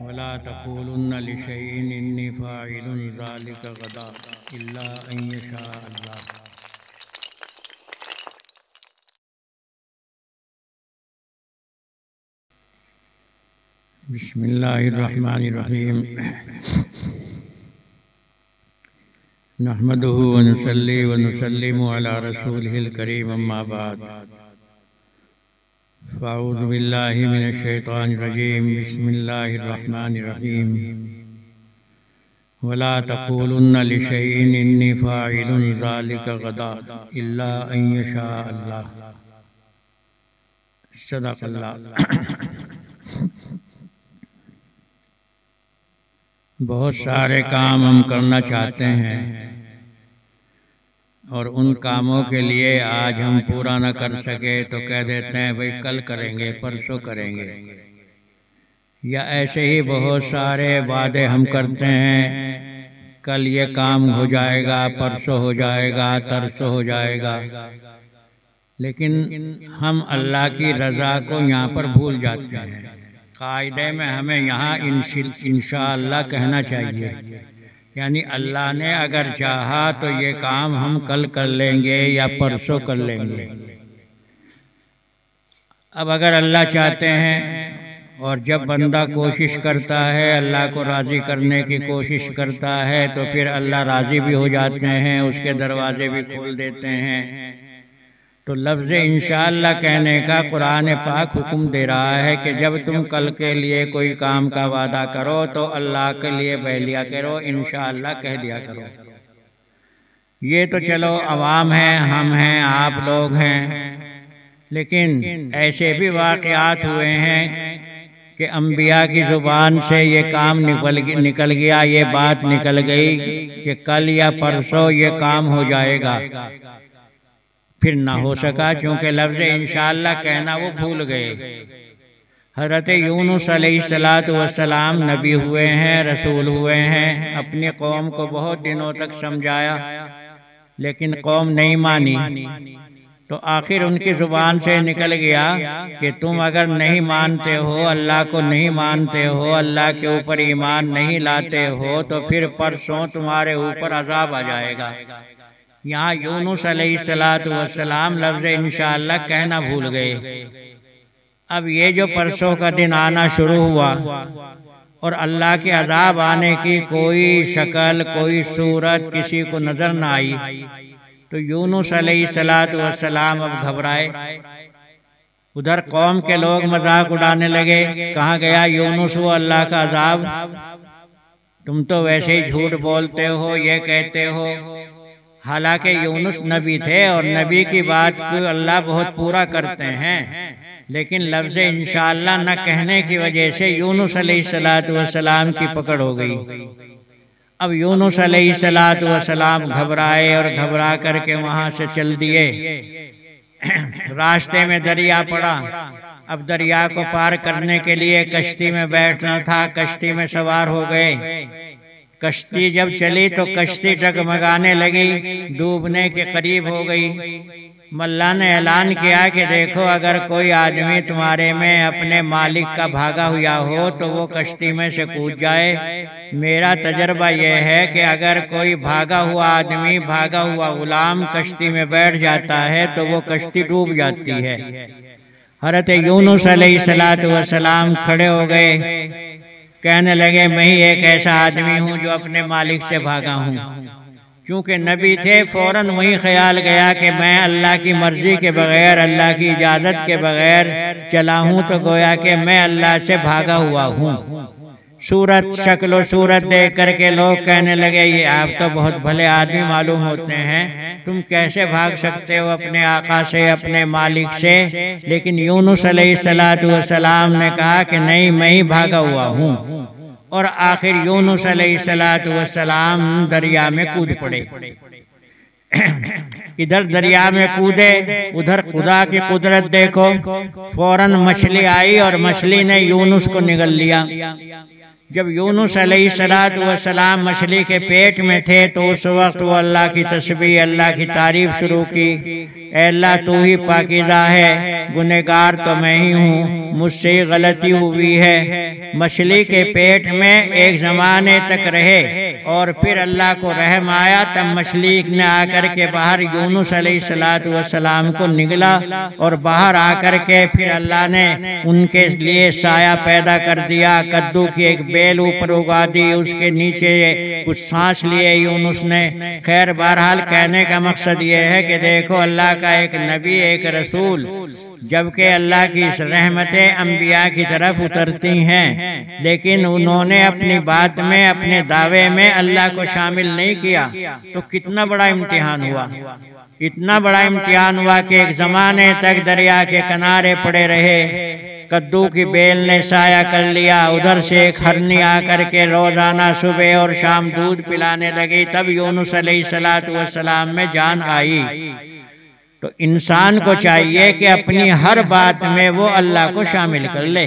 वला तक़ूलुन्ना लिशैइन इन्नी फ़ाइलुन ज़ालिका गदा इल्ला अन यशा अल्लाह। बिस्मिल्लाहिर्रहमानिर्रहीम। नहमदुहु व नुसल्ली व नुसल्लिमु अला रसूलिहिल करीम, अम्मा बाद। फ़अऊज़ु बिल्लाहि मिनश शैतानिर रजीम। बिस्मिल्लाहिर्रहमानिर्रहीम। वला तक़ूलुन्ना लिशैइन इन्नी फ़ाइलुन ज़ालिका गदा इल्ला अन यशा अल्लाह। सदक़ल्लाह। बहुत सारे काम हम करना चाहते हैं और उन कामों के लिए आज हम पूरा न कर सके तो कह देते हैं भाई कल करेंगे, परसों करेंगे। या ऐसे ही बहुत सारे वादे हम करते हैं, कल ये काम हो जाएगा, परसों हो जाएगा, तरसों हो जाएगा। लेकिन हम अल्लाह की रज़ा को यहाँ पर भूल जाते हैं। कायदे में हमें यहाँ इंशाअल्लाह कहना चाहिए, यानी अल्लाह ने अगर चाहा तो ये काम हम कल कर लेंगे या परसों कर लेंगे। अब अगर अल्लाह चाहते हैं और जब बंदा कोशिश करता है, अल्लाह को राज़ी करने की कोशिश करता है, तो फिर अल्लाह राज़ी भी हो जाते हैं, उसके दरवाजे भी खोल देते हैं। तो लफ्ज़ इंशाअल्लाह कहने का कुरान पाक हुक्म दे रहा है कि जब तुम कल के लिए कोई काम का वादा करो तो अल्लाह के लिए कह लिया करो, इंशाअल्लाह कह दिया करो। ये तो चलो अवाम हैं, हम हैं, आप लोग हैं, लेकिन ऐसे भी वाक़यात हुए हैं कि अम्बिया की ज़ुबान से ये काम निकल गया, ये बात निकल गई कि कल या परसों ये काम हो जाएगा, फिर ना हो सका, क्योंकि लफ्ज़ इंशाअल्लाह कहना वो भूल गए। हज़रत यूनुस अलैहिस्सलातु वस्सलाम नबी हुए हैं, रसूल हुए हैं, अपनी कौम को बहुत दिनों तक समझाया, लेकिन कौम नहीं मानी। तो आखिर उनकी ज़ुबान से निकल गया कि तुम अगर नहीं मानते हो, अल्लाह को नहीं मानते हो, अल्लाह के ऊपर ईमान नहीं लाते हो, तो फिर परसों तुम्हारे ऊपर अज़ाब आ जाएगा। यहाँ यूनुस अलैहिस्सलातु वस्सलाम लफ्ज़ इंशाअल्लाह कहना भूल गए। अब ये जो परसों का दिन आना शुरू हुआ और अल्लाह के अज़ाब आने की कोई शक्ल, कोई सूरत किसी को नज़र न आई, तो यूनुस अलैहिस्सलातु वस्सलाम अब घबराए। उधर कौम के लोग मजाक उड़ाने लगे, कहाँ गया यूनुस, वो अल्लाह का अज़ाब, तुम तो वैसे ही झूठ बोलते हो, ये कहते हो। हालांकि यूनुस नबी थे और नबी की बात को अल्लाह बहुत पूरा करते हैं, लेकिन लफ्ज़ इंशाअल्लाह न कहने की वजह से यूनुस अलैहिस्सलातु वस्सलाम की पकड़ हो गई। अब यूनुस अलैहिस्सलातु वस्सलाम घबराए और घबरा करके वहाँ से चल दिए। रास्ते में दरिया पड़ा। अब दरिया को पार करने के लिए कश्ती में बैठना था, कश्ती में सवार हो गए। कश्ती जब चली तो कश्ती डगमगाने लगी, डूबने के करीब हो गई। मल्ला ने ऐलान किया कि देखो, अगर कोई आदमी तुम्हारे में अपने मालिक का भागा हुआ हो तो वो कश्ती में से कूद जाए। मेरा तजर्बा यह है कि अगर कोई भागा हुआ आदमी, भागा हुआ गुलाम कश्ती में बैठ जाता है तो वो कश्ती डूब जाती है। हज़रत यूनुस अलैहिस्सलातु वस्सलाम खड़े हो गए, कहने लगे मैं ही एक ऐसा आदमी हूँ जो अपने मालिक से भागा हूँ। क्योंकि नबी थे, फौरन वही ख्याल गया कि मैं अल्लाह की मर्जी के बगैर, अल्लाह की इजाज़त के बगैर चला हूँ, तो गोया कि मैं अल्लाह से भागा हुआ हूँ। सूरत, शक्ल सूरत देख करके लोग कहने लगे ये आप तो बहुत भले आदमी मालूम होते हैं, तुम कैसे भाग सकते हो अपने आका से, अपने मालिक से। लेकिन यूनुस अलैहिस्सलातु वस्सलाम ने कहा कि नहीं, मैं ही भागा हुआ हूँ। और आखिर यूनुस अलैहिस्सलातु वस्सलाम दरिया में कूद पड़े। इधर दरिया में कूदे, उधर खुदा की कुदरत देखो, फौरन मछली आई और मछली ने यूनुस को निगल लिया। जब यूनुस अलैहिस्सलाम मछली के पेट में थे तो उस वक्त वो अल्लाह की तस्बीह, अल्लाह की तारीफ शुरू की। ऐ अल्लाह तू ही पाकीज़ा है, गुनहगार तो मैं ही हूँ, मुझसे ही गलती हुई है। मछली के पेट में एक ज़माने तक रहे और फिर अल्लाह को रहम आया, तब मछली ने आकर के बाहर यूनुस अलैहिस्सलाम को निगला और बाहर आकर के फिर अल्लाह ने उनके लिए साया पैदा कर दिया। कद्दू की एक बेल ऊपर उगा दी, उसके नीचे कुछ सांस लिए यूनुस ने। खैर बहरहाल कहने का मकसद ये है कि देखो अल्लाह का एक नबी, एक रसूल, जबकि अल्लाह की रहमतें अंबिया की तरफ उतरती हैं, लेकिन उन्होंने अपनी बात में, अपने दावे में अल्लाह को शामिल नहीं किया, तो कितना बड़ा इम्तिहान हुआ। इतना बड़ा इम्तिहान हुआ कि एक ज़माने तक दरिया के किनारे पड़े रहे। कद्दू की बेल ने साया कर लिया, उधर से एक हरनी आकर के रोजाना सुबह और शाम दूध पिलाने लगी, तब यूनुस अलैहिस्सलाम में जान आई। तो इंसान को चाहिए कि अपनी हर बात में वो अल्लाह को शामिल कर ले।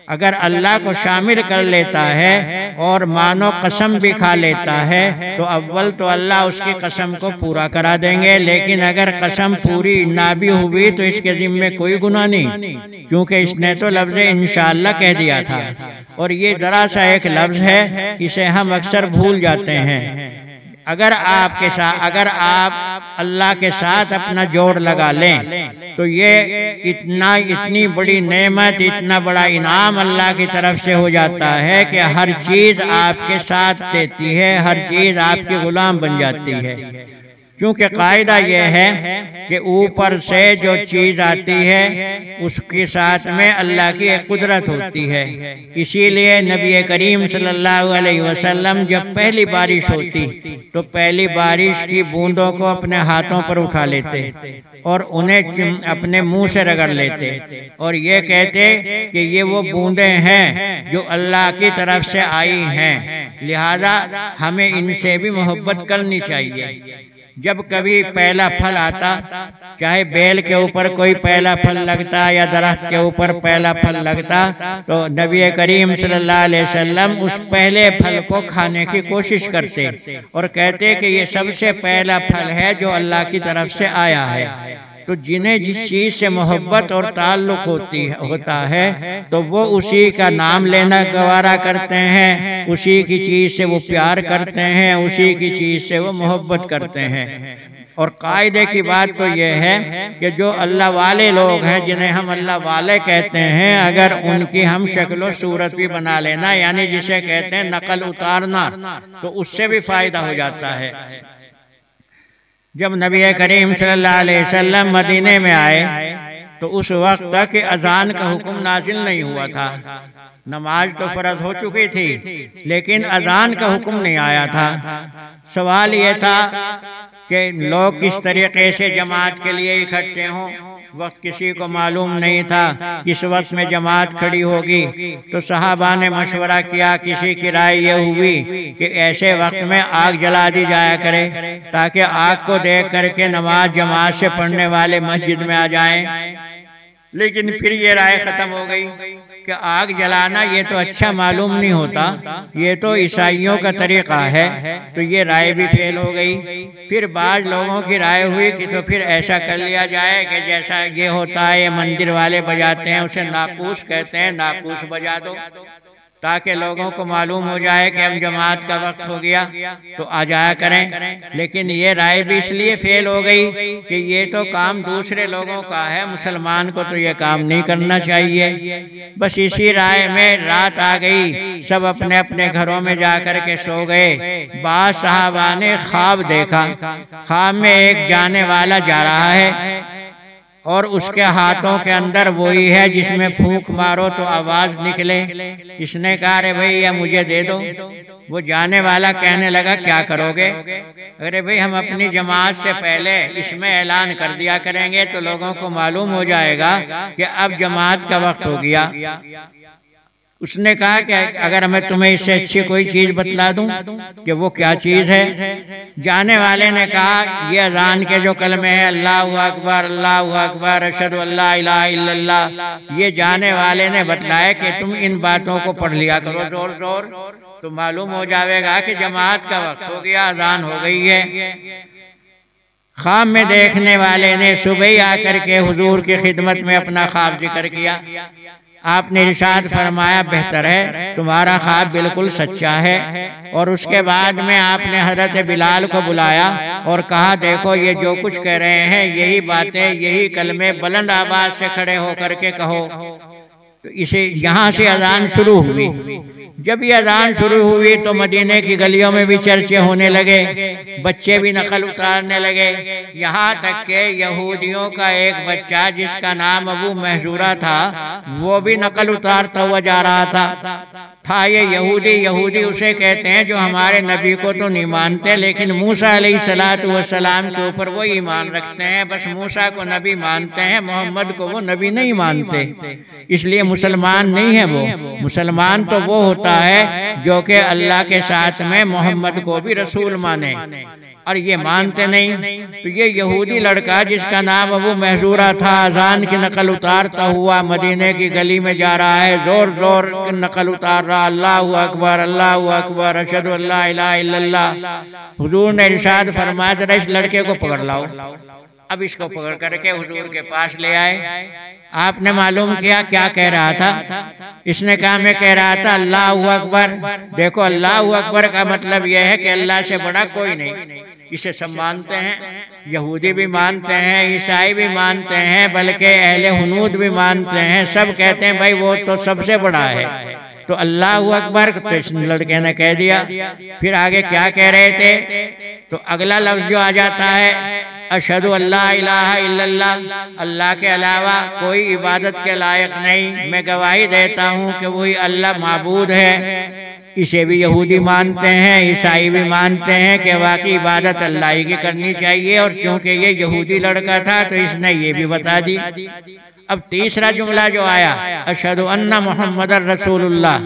अगर अल्लाह को शामिल कर लेता है और मानो कसम भी खा लेता है तो अव्वल तो अल्लाह उसकी कसम को पूरा करा देंगे, लेकिन अगर कसम पूरी ना भी हुई तो इसके जिम्मे कोई गुनाह नहीं, क्योंकि इसने तो लफ्ज़ इंशाअल्लाह कह दिया था। और ये जरा सा एक लफ्ज़ है, इसे हम अक्सर भूल जाते हैं। अगर आप अल्लाह के साथ अपना जोड़ लगा लें तो ये इतनी बड़ी नेमत, इतना बड़ा इनाम अल्लाह की तरफ से हो जाता है कि हर चीज़ आपके साथ देती है, हर चीज़ आपकी गुलाम बन जाती है। क्योंकि कायदा यह है कि ऊपर से जो चीज़ आती है उसके साथ में अल्लाह की एक कुदरत होती है। इसीलिए नबी करीम सल्लल्लाहु अलैहि वसल्लम जब पहली बारिश होती तो पहली बारिश की बूंदों को अपने हाथों पर उठा लेते और उन्हें अपने मुंह से रगड़ लेते और ये कहते कि ये वो बूंदें हैं जो अल्लाह की तरफ से आई हैं, लिहाजा हमें इनसे भी मोहब्बत करनी चाहिए। जब कभी पहला फल आता, चाहे बेल के ऊपर कोई पहला फल लगता या दरख्त के ऊपर पहला फल लगता, तो नबी करीम सल्लल्लाहु अलैहि वसल्लम उस पहले फल को खाने की कोशिश करते और कहते कि ये सबसे पहला फल है जो अल्लाह की तरफ से आया है। तो जिन्हें जिस चीज़ से मोहब्बत और ताल्लुक़ होता है तो वो उसी का नाम लेना गवारा करते हैं, उसी की चीज़ से वो प्यार करते हैं, उसी की चीज़ से वो मोहब्बत करते हैं। और कायदे की बात तो ये है कि जो अल्लाह वाले लोग हैं, जिन्हें हम अल्लाह वाले कहते हैं, अगर उनकी हम शक्ल सूरत भी बना लेना, यानी जिसे कहते हैं नकल उतारना, तो उससे भी फ़ायदा हो जाता है। जब नबी करीम सल्लल्लाहु अलैहि वसल्लम मदीने में आए तो उस वक्त तक अजान का हुक्म नाजिल नहीं हुआ था। नमाज तो फर्ज हो चुकी थी लेकिन अजान का हुक्म नहीं आया था। सवाल ये था कि लोग किस तरीके से जमात के लिए इकट्ठे हों, वक्त किसी को मालूम नहीं था किस वक्त में जमात खड़ी होगी। तो सहाबा ने मशवरा किया, किसी की राय ये हुई कि ऐसे वक्त में आग जला दी जाया करे ताकि आग को देख करके नमाज जमात से पढ़ने वाले मस्जिद में आ जाएं। लेकिन फिर ये राय खत्म हो गई कि आग जलाना ये तो अच्छा मालूम नहीं होता, ये तो ईसाइयों का तरीका है, तो ये राय भी फेल हो गई। फिर बाज लोगों की राय हुई कि तो फिर ऐसा कर लिया जाए कि जैसा ये होता है, ये मंदिर वाले बजाते हैं, उसे नाकूस कहते हैं, नाकूस बजा दो ताकि लोगों को मालूम हो जाए कि अब जमात का वक्त हो गया तो आ जाया करें। लेकिन ये राय भी इसलिए फेल हो गई कि ये तो काम दूसरे लोगों का है, मुसलमान को तो ये काम नहीं करना चाहिए। बस इसी राय में रात आ गई, सब अपने अपने घरों में जा कर के सो गए। बाद साहबा ने ख्वाब देखा, ख्वाब में एक जाने वाला जा रहा है और उसके हाथों के अंदर वही है जिसमें फूंक मारो तो आवाज निकले। इसने कहा अरे भैया मुझे दे दो। वो जाने वाला कहने लगा क्या करोगे? अरे भाई हम अपनी जमात से पहले इसमें ऐलान कर दिया करेंगे तो लोगों को मालूम हो जाएगा कि अब जमात का वक्त हो गया। उसने कहा कि अगर मैं तुम्हें इससे अच्छी कोई चीज़ बतला दूं कि वो क्या चीज़ है। जाने वाले ने कहा ये अजान के जो कलमे हैं, अल्लाहु अकबर अशहदु अल्ला इलाहा इल्लल्लाह, ये जाने वाले ने बतलाया कि तुम इन बातों को पढ़ लिया करो जोर जोर, तो मालूम हो जाएगा कि जमात का वक्त हो गया, अजान हो गई है। ख्वाब में देखने वाले ने सुबह ही आकर के हुजूर की खिदमत में अपना ख्वाब जिक्र किया। आपने इरशाद फरमाया बेहतर है, तुम्हारा ख्वाब बिल्कुल सच्चा है। और उसके बाद में आपने हजरत बिलाल को बुलाया और कहा देखो ये जो कुछ कह रहे हैं यही बातें, यही कलमे बुलंद आवाज से खड़े होकर के कहो। तो इसे यहाँ से अजान शुरू हुई। जब ये अजान शुरू हुई तो मदीने की गलियों में भी चर्चे होने लगे, बच्चे भी नकल उतारने लगे। यहाँ तक के यहूदियों का एक बच्चा जिसका नाम अबू महजूरा था वो भी नकल उतारता हुआ जा रहा था ये यहूदी उसे कहते हैं जो हमारे नबी को तो नहीं मानते लेकिन मूसा अलैहिस्सलातु वस्सलाम के ऊपर वो ईमान रखते हैं। बस मूसा को नबी मानते हैं, मोहम्मद को वो नबी नहीं मानते, इसलिए मुसलमान नहीं है वो। मुसलमान तो वो होता है जो कि अल्लाह के साथ में मोहम्मद को भी रसूल माने, और ये मानते नहीं। तो ये यहूदी लड़का जिसका नाम अबू महजूरा था अजान की नकल उतारता हुआ मदीने की गली में जा रहा है, जोर जोर नकल उतार रहा, अल्लाहु अकबर अशहदु अल्ला इलाहा इल्लल्लाह। हुजूर ने इरशाद फरमाया जरा इस लड़के को पकड़ लाओ। अब इसको पकड़ करके हुजूर के पास ले आए। आपने मालूम किया क्या कह रहा था? इसने कहा मैं कह रहा था अल्लाहु अकबर। देखो अल्लाहु अकबर का मतलब यह है कि अल्लाह से बड़ा कोई नहीं। इसे सब मानते हैं, यहूदी भी मानते हैं, ईसाई भी मानते हैं, बल्कि अहले हुनूद भी मानते हैं। सब कहते हैं भाई वो तो सबसे बड़ा है। तो अल्लाहु अकबर तो इस लड़के ने कह दिया। फिर आगे क्या कह रहे थे? तो अगला लफ्ज जो आ जाता है अशहदु अल्ला इलाहा इल्लल्लाह, अल्लाह के अलावा कोई इबादत के लायक नहीं, मैं गवाही देता हूँ कि वही अल्लाह माबूद है। इसे भी यहूदी मानते हैं, ईसाई भी मानते हैं कि वाकई इबादत अल्लाह ही की करनी चाहिए। और क्योंकि ये यहूदी लड़का था तो इसने ये भी बता दी। अब तीसरा जुमला जो आया अशहदु अन्ना मुहम्मदर रसूलुल्लाह,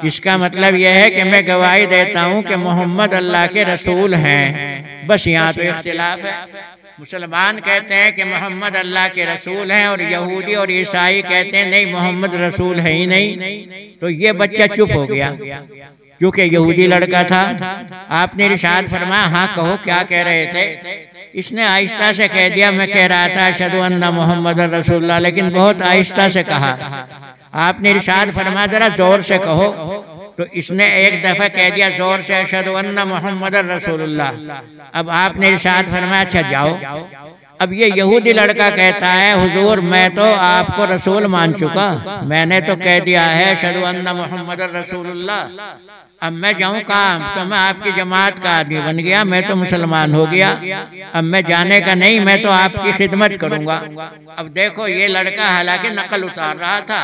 इसका मतलब यह है कि मैं गवाही देता हूँ कि मोहम्मद अल्लाह के रसूल हैं। बस यहाँ तो इख्तिलाफ है। मुसलमान कहते हैं कि मोहम्मद अल्लाह के रसूल हैं और यहूदी और ईसाई कहते हैं नहीं मोहम्मद रसूल है ही नहीं। तो ये बच्चा चुप हो गया क्योंकि यहूदी लड़का था। आपने इरशाद फरमाया हाँ कहो क्या कह रहे थे? इसने आहिस्ता से कह दिया मैं कह रहा था अशहदु अन्ना मुहम्मद रसूलुल्लाह, लेकिन बहुत आहिस्ता से कहा। आपने इरशाद फरमाया जरा जोर से कहो। तो इसने एक दफा कह दिया जोर से अशहदु अन्ना मुहम्मद रसूलुल्लाह। अब आपने इरशाद फरमाया अच्छा जाओ। अब ये यहूदी लड़का कहता है हुजूर मैं तो आपको रसूल मान चुका, मैंने तो कह दिया है अशहदु अन्ना मुहम्मद रसूलुल्लाह। अब मैं जाऊँ कहाँ? तो मैं आपकी जमात का आदमी बन गया, मैं तो मुसलमान हो गया। अब मैं जाने का नहीं, मैं तो आपकी खिदमत करूँगा। अब देखो ये लड़का हालांकि नकल उतार रहा था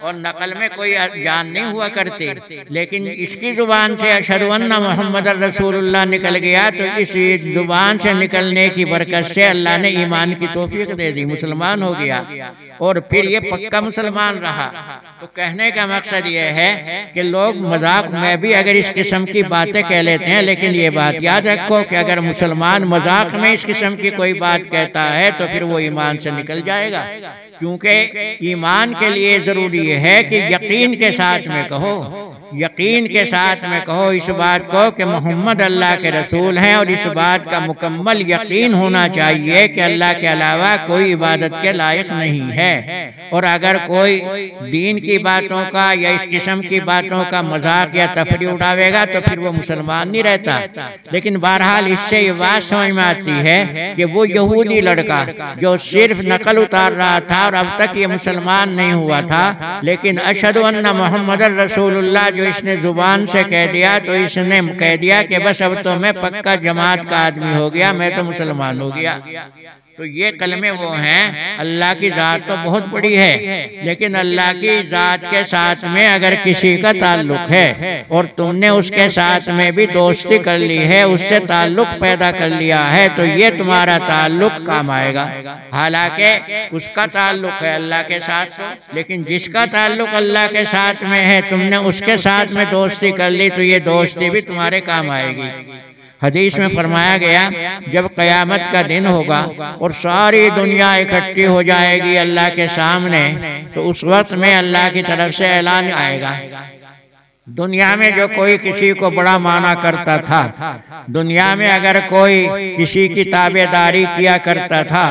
और नकल में कोई जान नहीं हुआ करती, लेकिन इसकी जुबान से अशहदु अन्ना मुहम्मद रसूलुल्लाह निकल गया। तो इस जुबान से निकलने की बरकत से अल्लाह ने ईमान की तौफीक दे दी, मुसलमान हो गया और फिर ये पक्का मुसलमान रहा। तो कहने का मकसद ये है कि लोग मजाक में भी अगर इस किस्म की बातें कह लेते हैं, लेकिन ये बात याद रखो कि अगर मुसलमान मजाक में इस किस्म की कोई बात कहता है तो फिर वो ईमान से निकल जाएगा। क्योंकि ईमान के लिए जरूरी है कि यकीन के साथ में कहो, यकीन के साथ में कहो इस बात को कि मोहम्मद अल्लाह के रसूल हैं, और इस बात का मुकम्मल यकीन होना चाहिए कि अल्लाह के अलावा कोई इबादत के लायक नहीं है। और अगर कोई दीन की बातों का या इस किस्म की बातों का मजाक या तफरी उठावेगा तो फिर वो मुसलमान नहीं रहता। लेकिन बहरहाल इससे ये बात समझ में आती है कि वो यहूदी लड़का जो सिर्फ नकल उतार रहा था और अब तक ये मुसलमान नहीं हुआ था, लेकिन अशहदु अन्ना मुहम्मद रसूलुल्लाह जो इसने जुबान से कह दिया तो इसने कह दिया कि बस अब तो मैं पक्का जमात का आदमी हो गया, मैं तो मुसलमान हो गया। तो ये कलमे वो हैं, अल्लाह की ज़ात तो बहुत बड़ी है, लेकिन अल्लाह की ज़ात के साथ में अगर किसी का ताल्लुक है और तुमने उसके साथ में भी दोस्ती कर ली है, उससे ताल्लुक पैदा कर लिया है, तो ये तुम्हारा ताल्लुक काम आएगा। हालांकि उसका ताल्लुक है अल्लाह के साथ, लेकिन जिसका ताल्लुक अल्लाह के साथ में है, तुमने उसके साथ में दोस्ती कर ली, तो ये दोस्ती भी तुम्हारे काम आएगी। हदीस में फरमाया गया, जब क़यामत का दिन होगा और सारी दुनिया इकट्ठी हो जाएगी अल्लाह के सामने, तो उस वक्त में अल्लाह की तरफ से ऐलान आएगा, दुनिया में जो कोई किसी को बड़ा माना करता था, दुनिया में अगर कोई किसी की ताबेदारी किया करता था,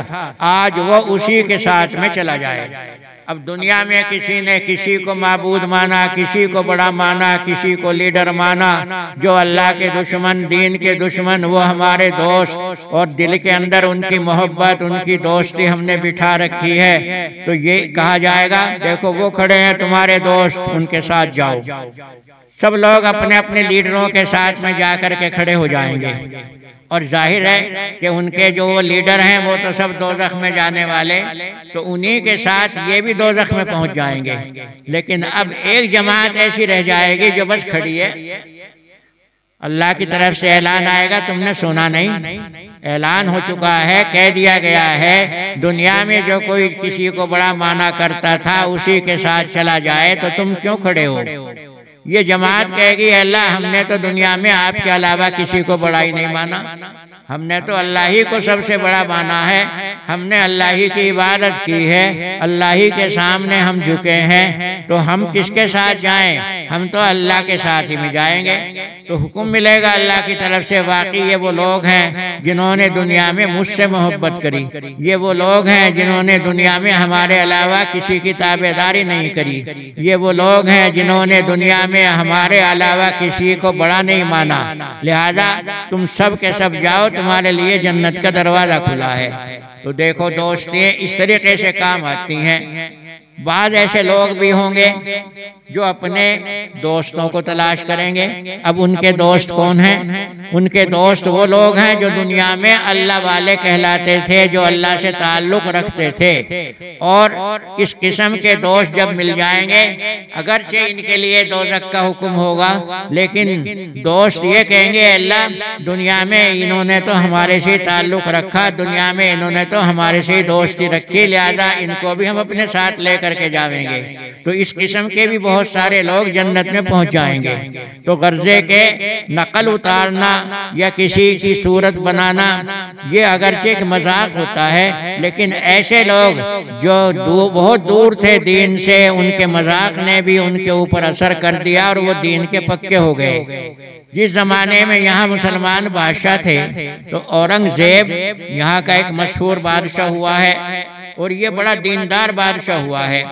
आज वो उसी के साथ में चला जाएगा। अब दुनिया में किसी ने किसी को माबूद माना, किसी को बड़ा माना, किसी को लीडर माना, जो अल्लाह के दुश्मन, दीन के दुश्मन, वो हमारे दोस्त, और दिल के अंदर उनकी मोहब्बत, उनकी दोस्ती हमने बिठा रखी है, तो ये कहा जाएगा, देखो वो खड़े हैं तुम्हारे दोस्त, उनके साथ जाओ। सब लोग अपने अपने लीडरों के साथ में जाकर के खड़े हो जाएंगे, और जाहिर है कि उनके जो वो लीडर हैं वो तो सब दोज़ख में जाने वाले, तो उन्हीं के साथ ये भी दोज़ख में पहुंच जाएंगे। लेकिन अब एक जमात ऐसी रह जाएगी जो बस खड़ी है, अल्लाह की तरफ से ऐलान आएगा, तुमने सुना नहीं, ऐलान हो चुका है, कह दिया गया है, दुनिया में जो कोई किसी को बड़ा माना करता था उसी के साथ चला जाए, तो तुम क्यों खड़े हो। ये जमात कहेगी, अल्लाह हमने तो दुनिया में आपके अलावा किसी को बड़ा ही नहीं माना, हमने तो अल्लाह ही को सबसे बड़ा माना है, हमने अल्लाह ही की इबादत की है, अल्लाह ही के सामने हम झुके हैं, तो हम किसके साथ जाएं, हम तो अल्लाह के साथ ही में जाएंगे। तो हुक्म मिलेगा अल्लाह की तरफ से, वाकई ये वो लोग हैं जिन्होंने दुनिया में मुझसे मोहब्बत करी, ये वो लोग हैं जिन्होंने दुनिया में हमारे अलावा किसी की ताबेदारी नहीं करी, ये वो लोग हैं जिन्होंने दुनिया में हमारे अलावा किसी को बड़ा नहीं माना, लिहाजा तुम सब के सब जाओ, तुम्हारे लिए जन्नत का दरवाजा खुला है। तो देखो दोस्तियाँ इस तरीके से काम आती हैं। बाद ऐसे लोग भी होंगे जो अपने दोस्तों को तलाश करेंगे। अब उनके दोस्त कौन हैं? उनके दोस्त वो लोग हैं जो दुनिया में अल्लाह वाले कहलाते थे, जो अल्लाह से ताल्लुक़ रखते थे। और इस किस्म के दोस्त जब मिल जाएंगे, अगरचे इनके लिए दोज़ख का हुक्म होगा, लेकिन दोस्त ये कहेंगे, अल्लाह दुनिया में इन्होंने तो हमारे से ताल्लुक़ रखा, दुनिया में इन्होंने तो हमारे से दोस्ती रखी, लिहाजा इनको भी हम अपने साथ लेकर के जाएंगे। तो इस किस्म के भी बहुत सारे लोग जन्नत में पहुंच जाएंगे। तो गर्जे के नकल उतारना या किसी की सूरत बनाना ये अगरचे एक मजाक होता है, लेकिन ऐसे लोग जो बहुत दूर थे दीन से, उनके मजाक ने भी उनके ऊपर असर कर दिया और वो दीन के पक्के हो गए। जिस जमाने में यहाँ मुसलमान बादशाह थे, तो औरंगजेब यहाँ का एक मशहूर बादशाह हुआ है, और ये बड़ा दीनदार बादशाह हुआ है।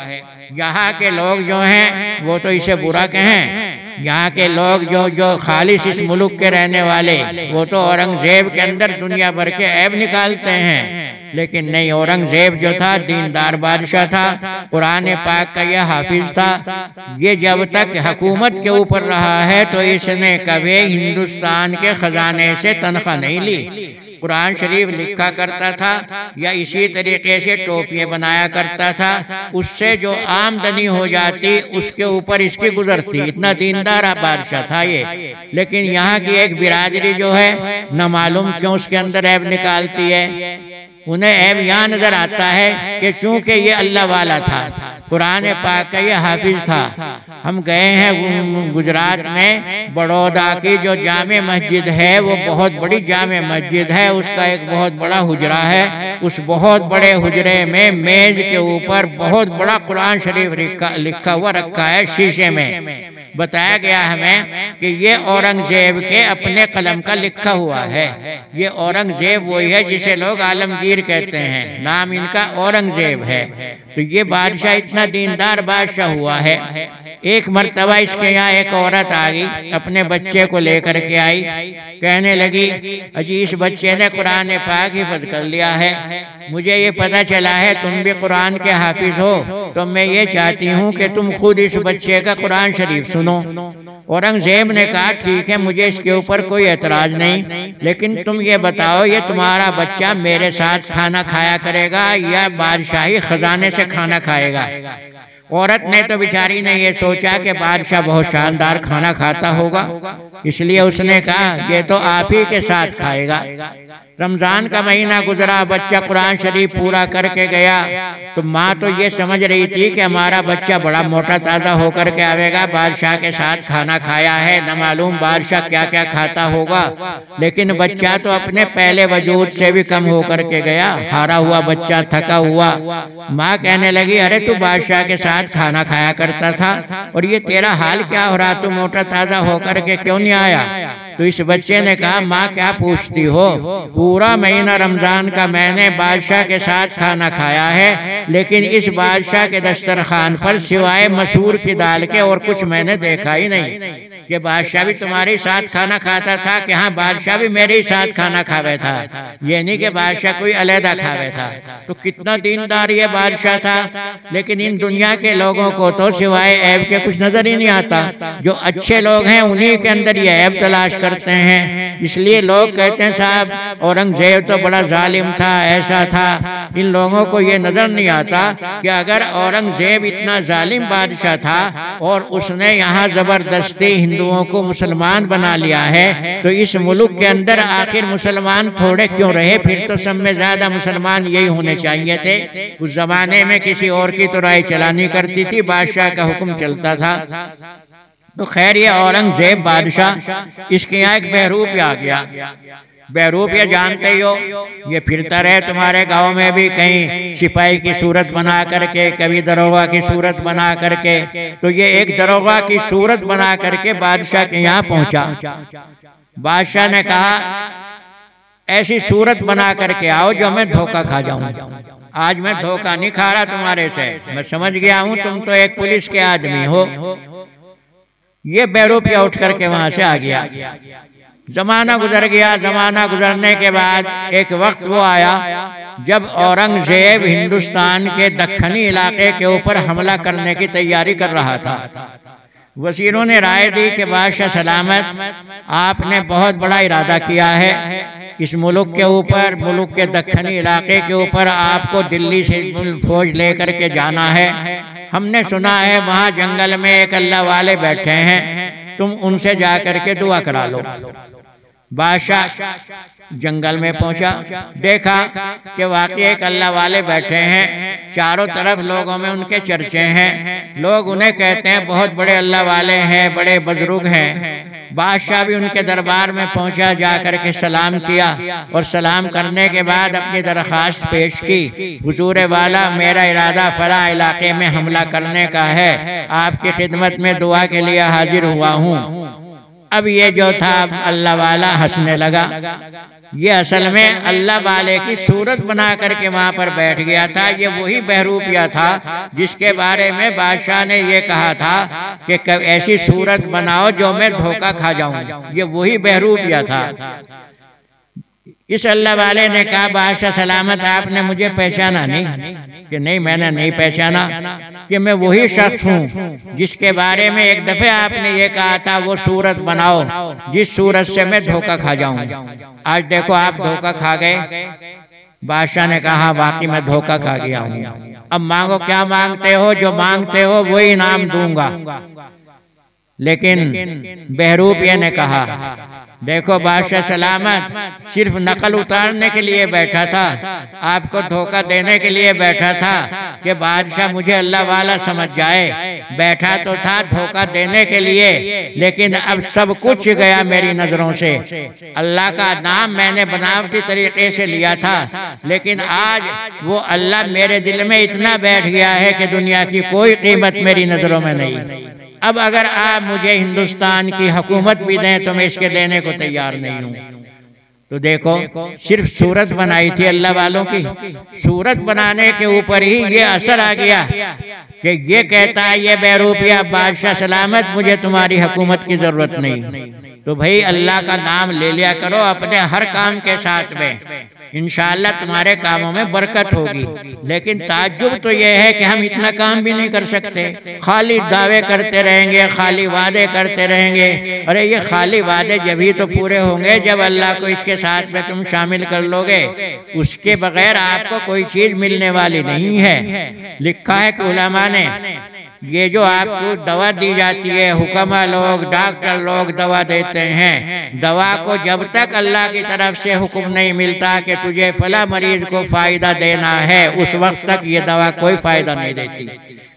यहाँ के लोग जो हैं वो तो इसे बुरा कहें, यहाँ के लोग जो खालिस इस मुल्क के रहने वाले, वो तो औरंगजेब के अंदर दुनिया भर के ऐब निकालते हैं। लेकिन नहीं, औरंगजेब जो था दीनदार बादशाह था, कुरान पाक का यह हाफिज था। ये जब तक हुकूमत के ऊपर रहा है तो इसने कभी हिंदुस्तान के खजाने से तनख्वाह नहीं ली। कुरान शरीफ लिखा करता था या इसी तरीके से टोपियाँ बनाया करता था, उससे जो आमदनी हो जाती उसके ऊपर इसकी गुजरती। इतना दीनदार बादशाह था ये। लेकिन यहाँ की एक बिरादरी जो है, न मालूम क्यों उसके अंदर ऐब निकालती है। उन्हें ऐब यहाँ नजर आता है कि चूंकि ये अल्लाह वाला था, कुरान पाक का ये हाफिज था। हम गए हैं गुजरात में, बड़ौदा की जो जामे मस्जिद है वो बहुत बड़ी जामे मस्जिद है, उसका एक बहुत बड़ा हुजरा है। उस बहुत बड़े हुजरे में मेज के ऊपर बहुत बड़ा कुरान शरीफ लिखा हुआ रखा है शीशे में। बताया गया हमें कि ये औरंगजेब के अपने कलम का लिखा हुआ है। ये औरंगजेब वही है जिसे लोग आलमगीर कहते हैं, नाम इनका औरंगजेब है। तो ये बादशाह इतना दीनदार बादशाह हुआ है। एक मर्तबा इसके यहाँ एक औरत आ गई, अपने बच्चे को लेकर के आई, कहने लगी, अजी इस बच्चे ने कुरान पाक हिफ्ज़ कर लिया है, मुझे ये पता चला है तुम भी कुरान के हाफिज हो, तो मैं ये चाहती हूँ कि तुम खुद इस बच्चे का कुरान शरीफ सुनो। औरंगजेब ने कहा ठीक है, मुझे इसके ऊपर कोई एतराज नहीं, लेकिन तुम ये बताओ ये तुम्हारा बच्चा मेरे साथ खाना खाया करेगा या बादशाही खजाने से खाना खाएगा? औरत ने तो बेचारी ने ये सोचा कि बादशाह बहुत शानदार खाना खाता होगा, इसलिए उसने कहा ये तो आप ही के साथ खाएगा। रमजान का महीना गुजरा, बच्चा कुरान शरीफ पूरा करके गया, तो माँ तो ये समझ रही थी कि हमारा बच्चा बड़ा मोटा ताज़ा होकर के आवेगा, बादशाह के साथ खाना खाया है, न मालूम बादशाह क्या क्या खाता होगा। लेकिन बच्चा तो अपने पहले वजूद से भी कम होकर के गया, हारा हुआ बच्चा, थका हुआ। माँ कहने लगी अरे तू बादशाह के साथ खाना खाया करता था और ये तेरा हाल क्या हो रहा, तू मोटा ताज़ा होकर के क्यों नहीं आया? तो इस बच्चे ने कहा माँ क्या पूछती हो, पूरा महीना रमजान का मैंने बादशाह के साथ खाना खाया है, लेकिन इस बादशाह के दस्तरखान पर सिवाय मसूर की दाल के और कुछ मैंने देखा ही नहीं। कि बादशाह भी तुम्हारे साथ खाना खाता था कि हाँ बादशाह भी मेरे साथ खाना खावे था, ये नहीं कि बादशाह कोई अलहदा खावे था। तो कितना दीनदार ये बादशाह था, लेकिन इन दुनिया के लोगों को तो सिवाय ऐब के कुछ नजर ही नहीं आता। जो अच्छे लोग हैं उन्हीं के अंदर ये ऐब तलाश करते हैं। इसलिए लोग कहते हैं साहब औरंगजेब तो बड़ा जालिम था, ऐसा था। इन लोगों को ये नजर नहीं आता कि अगर औरंगजेब इतना जालिम बादशाह था और उसने यहाँ जबरदस्ती हिंदुओं को मुसलमान बना लिया है, तो इस मुल्क के अंदर आखिर मुसलमान थोड़े क्यों रहे? फिर तो सब में ज्यादा मुसलमान यही होने चाहिए थे। उस जमाने में किसी और की तो राय चलानी करती थी, बादशाह का हुक्म चलता था। तो खैर ये औरंगजेब बादशाह, इसके यहाँ एक बहरूप आ गया। बहरूप ये जानते ही हो, ये फिरता रहे तुम्हारे गांव में भी, कहीं सिपाही की सूरत बना करके, कभी दरोगा की सूरत बना करके। तो ये एक दरोगा की सूरत बना करके बादशाह के यहाँ पहुंचा। बादशाह ने कहा ऐसी सूरत बना करके आओ जो मैं धोखा खा जाऊं। आज मैं धोखा नहीं खा रहा तुम्हारे से, मैं समझ गया हूं तुम तो एक पुलिस के आदमी हो। ये बहरूपिया उठ करके वहां से आ गया। जमाना गुजर गया। जमाना गुजरने के बाद एक वक्त वो आया जब औरंगजेब हिंदुस्तान के दक्खनी इलाके के ऊपर हमला करने की तैयारी कर रहा था। वजीरों ने राय दी कि बादशाह सलामत, आपने बहुत बड़ा इरादा किया है इस मुल्क के ऊपर, मुल्क के दक्खनी इलाके के ऊपर आपको दिल्ली से फौज लेकर के जाना है। हमने सुना है वहाँ जंगल में एक अल्लाह वाले बैठे हैं, तुम उनसे जाकर के दुआ करा लो। बादशाह जंगल में पहुंचा, देखा कि वाकई एक अल्लाह वाले बैठे हैं, चारों तरफ लोगों में उनके चर्चे हैं, लोग उन्हें कहते हैं बहुत बड़े अल्लाह वाले हैं, बड़े बुजुर्ग हैं। बादशाह भी उनके दरबार में पहुंचा, जाकर के सलाम किया और सलाम करने के बाद अपनी दरख्वास्त पेश की, हुजूर वाला मेरा इरादा फला इलाके में हमला करने का है, आपकी खिदमत में दुआ के लिए हाजिर हुआ हूँ। अब ये जो था अल्लाह वाला हंसने लगा। ये असल में अल्लाह वाले की सूरत बना करके वहां पर बैठ गया था। ये वही बहरूपिया था जिसके बारे में बादशाह ने ये कहा था कि ऐसी सूरत बनाओ जो मैं धोखा खा जाऊं। ये वही बहरूपिया था। इस अल्लाह वाले ने कहा बादशाह सलामत, आपने मुझे पहचाना नहीं? कि नहीं मैंने नहीं पहचाना, कि मैं वही शख्स हूँ जिसके बारे में एक दफे आपने ये कहा था वो सूरत बनाओ जिस सूरत से मैं धोखा खा जाऊं। आज देखो आप धोखा खा गए। बादशाह ने कहा वाकई मैं धोखा खा गया हूँ, अब मांगो क्या मांगते हो, जो मांगते हो वही इनाम दूंगा। लेकिन बहरूपिया ने कहा देखो बादशाह सलामत सिर्फ नकल उतारने के लिए बैठा था, आपको धोखा देने के लिए बैठा था कि बादशाह मुझे अल्लाह वाला समझ जाए। बैठा तो था धोखा देने के लिए, लेकिन अब सब कुछ गया मेरी नजरों से। अल्लाह का नाम मैंने बनावटी तरीके से लिया था, लेकिन आज वो अल्लाह मेरे दिल में इतना बैठ गया है कि दुनिया की कोई कीमत मेरी नजरों में नहीं। अब अगर आप मुझे हिंदुस्तान की हुकूमत भी दें तो मैं इसके देने को तैयार नहीं हूँ। तो देखो सिर्फ सूरत बनाई थी अल्लाह वालों की, सूरत बनाने के ऊपर ही ये असर आ गया कि ये कहता है ये बहरूपिया बादशाह सलामत मुझे तुम्हारी हुकूमत की जरूरत नहीं। तो भाई अल्लाह का नाम ले लिया करो अपने हर काम के साथ में। इंशाअल्लाह तुम्हारे कामों में बरकत होगी। लेकिन ताज्जुब तो यह है कि हम इतना काम भी नहीं कर सकते, खाली दावे करते रहेंगे, खाली वादे करते रहेंगे। अरे ये खाली वादे जब ही तो पूरे होंगे जब अल्लाह को इसके साथ में तुम शामिल कर लोगे। उसके बगैर आपको कोई चीज मिलने वाली नहीं है। लिखा है कि उलमा ने ये जो आपको दवा दी जाती है, हुक्मा लोग, डॉक्टर लोग दवा देते हैं, दवा को जब तक अल्लाह की तरफ से हुक्म नहीं मिलता कि तुझे फला मरीज को फायदा देना है, उस वक्त तक ये दवा कोई फायदा नहीं देती।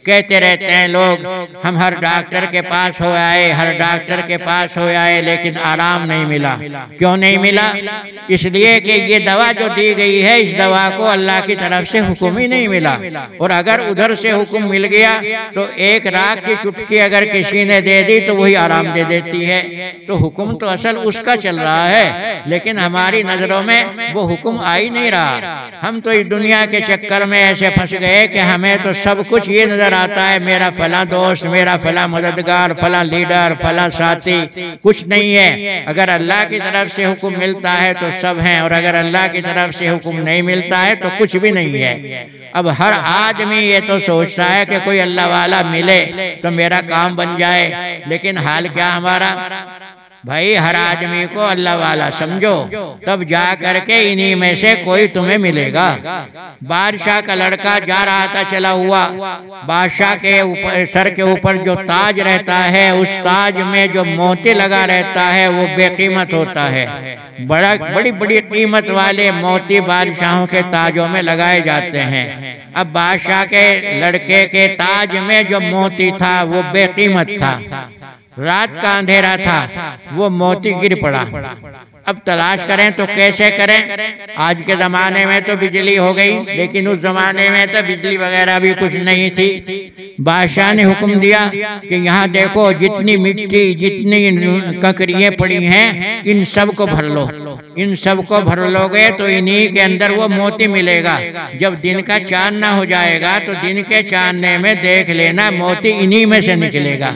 कहते रहते हैं लोग, हम हर डॉक्टर के पास हो आए, हर डॉक्टर के पास हो आए, लेकिन आराम नहीं मिला। क्यों नहीं मिला? इसलिए कि ये दवा जो दी गई है, इस दवा को अल्लाह की तरफ से हुक्म ही नहीं मिला। और अगर उधर से हुक्म मिल गया तो एक राख की चुटकी अगर किसी ने दे दी तो वही आराम दे देती है। तो हुक्म तो असल उसका चल रहा है, लेकिन हमारी नजरों में वो हुक्म आ ही नहीं रहा। हम तो इस दुनिया के चक्कर में ऐसे फंस गए कि हमें तो सब कुछ ये नजर आता है, मेरा फला दोस्त, मेरा फला मददगार, फला लीडर, फला साथी, कुछ नहीं है। अगर अल्लाह की तरफ से हुक्म मिलता है तो सब हैं, और अगर अल्लाह की तरफ से हुक्म नहीं मिलता है तो कुछ भी नहीं है। अब हर आदमी ये तो सोचता है कि कोई अल्लाह वाला मिले तो मेरा काम बन जाए, लेकिन हाल क्या हमारा? भाई हर आदमी को अल्लाह वाला समझो, तब जा करके इन्हीं में से कोई तुम्हें मिलेगा। बादशाह का लड़का जा रहा था चला हुआ, बादशाह के ऊपर सर के ऊपर जो ताज रहता है, उस ताज में जो मोती लगा रहता है वो बेकीमत होता है। बड़ी बड़ी कीमत वाले मोती बादशाहों के ताजों में लगाए जाते हैं। अब बादशाह के लड़के के ताज में जो मोती था वो बेकीमत था। रात का अंधेरा था, वो मोती गिर पड़ा। अब तलाश करें तो कैसे करें? आज के ज़माने में तो बिजली हो गई, लेकिन उस ज़माने में तो बिजली वगैरह भी कुछ नहीं थी। बादशाह ने हुक्म दिया कि यहाँ देखो, जितनी मिट्टी, जितनी ककड़ियाँ पड़ी हैं, इन सब को भर लो। इन सब को भर लोगे तो इन्हीं के अंदर वो मोती मिलेगा। जब दिन का चांदना हो जाएगा तो दिन के चांदने में देख लेना, मोती इन्हीं में से निकलेगा।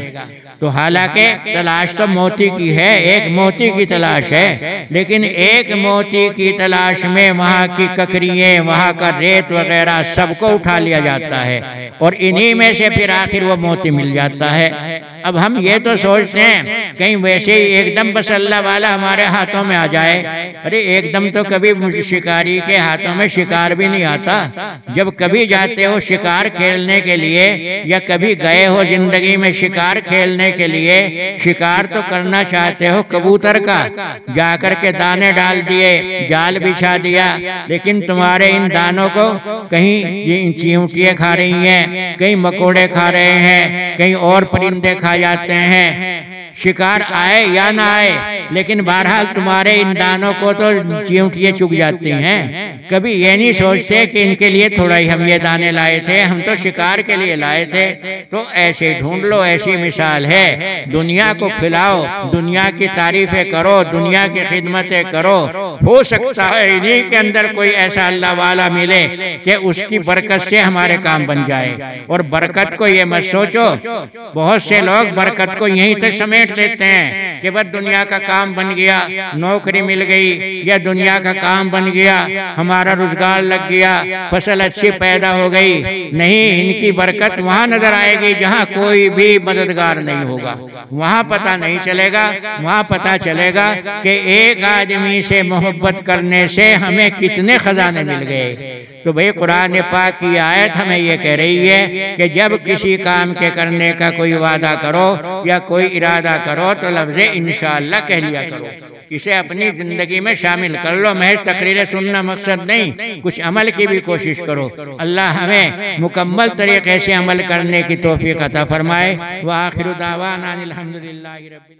तो हालांकि तलाश तो मोती की है, एक मोती की तलाश है, लेकिन एक मोती की तलाश में वहाँ की ककड़ियाँ, वहाँ का रेत वगैरह सबको उठा लिया जाता है, और इन्हीं में से फिर आखिर वो मोती मिल जाता है। अब हम ये तो सोचते हैं कहीं वैसे ही एकदम बस अल्लाह वाला हमारे हाथों में आ जाए। अरे एकदम तो कभी शिकारी के हाथों में शिकार भी नहीं आता। जब कभी जाते हो शिकार खेलने के लिए, या कभी गए हो जिंदगी में शिकार खेलने के लिए, शिकार तो करना चाहते हो कबूतर का, जाकर के दाने डाल दिए, जाल बिछा दिया, लेकिन तुम्हारे इन दानों को कहीं ये चींटियां खा रही हैं, कहीं मकोड़े खा रहे हैं, कहीं और परिंदे खा जाते हैं। शिकार आए या ना आए, लेकिन बहरहाल तुम्हारे इन दानों को तो चींटियां चुग जाती हैं। कभी ये नहीं सोचते कि इनके लिए थोड़ा ही हम ये दाने लाए थे, हम तो शिकार के लिए लाए थे। तो ऐसे ढूंढ लो, ऐसी मिसाल है। दुनिया को खिलाओ, दुनिया की तारीफें करो, दुनिया की खिदमतें करो। हो सकता है इन्हीं के अंदर कोई ऐसा अल्लाह वाला मिले कि उसकी बरकत से हमारे काम बन जाए। और बरकत को ये मत सोचो, बहुत से लोग बरकत को यहीं तक समेट लेते हैं कि बस दुनिया का काम बन गया, नौकरी मिल गई, या दुनिया का काम बन गया, हमारा रोजगार लग गया, फसल अच्छी पैदा हो गई। नहीं, इनकी बरकत वहाँ नजर आएगी जहाँ कोई भी मददगार नहीं होगा। वहाँ पता नहीं चलेगा, वहाँ पता चलेगा कि एक आदमी से मोहब्बत करने से हमें कितने खजाने मिल गए। तो भाई कुरान पाक की आयत हमें ये कह रही है कि जब किसी काम के करने का कोई वादा करो या कोई इरादा करो तो लफ्ज़ इंशाअल्लाह कह लिया करो। इसे अपनी जिंदगी में शामिल कर लो। महज तकरीरें सुनना मकसद नहीं, कुछ अमल की भी कोशिश करो। अल्लाह हमें मुकम्मल तरीके से अमल करने की तौफीक अता फरमाए। व आखिरु दावाना अनिल हम्दुलिल्लाहि रब्बिल